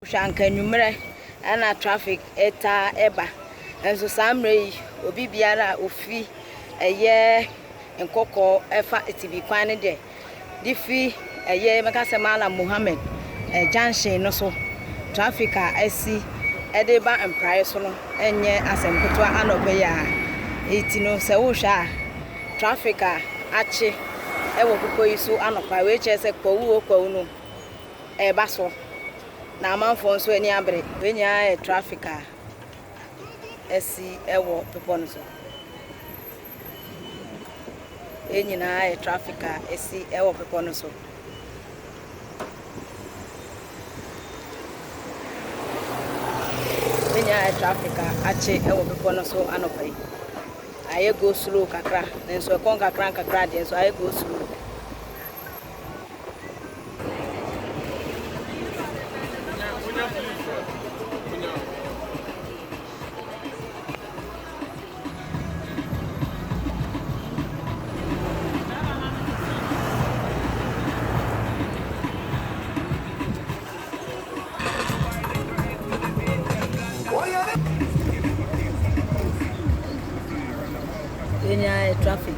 Shanka numere ana traffic eta eba enso samre obi biara ofi eye nkoko efa Atibie kwan ne de difi eye meka se mala Muhammad junction no so traffic a asi ede ba Mpraeso no enye asemkoto anobe ya etino se wo hwa traffic a achi ewo kokoyi so anopa we che se Kwahu no eba so na amanfo nso ani abre we nya traffic a esi ewo pepo no so enyina traffic a esi ewo pepo no so enya traffic a ache ewo pepo no so anopai aye go slow kakra nenso e kon kakra de so aye go slow Enya traffic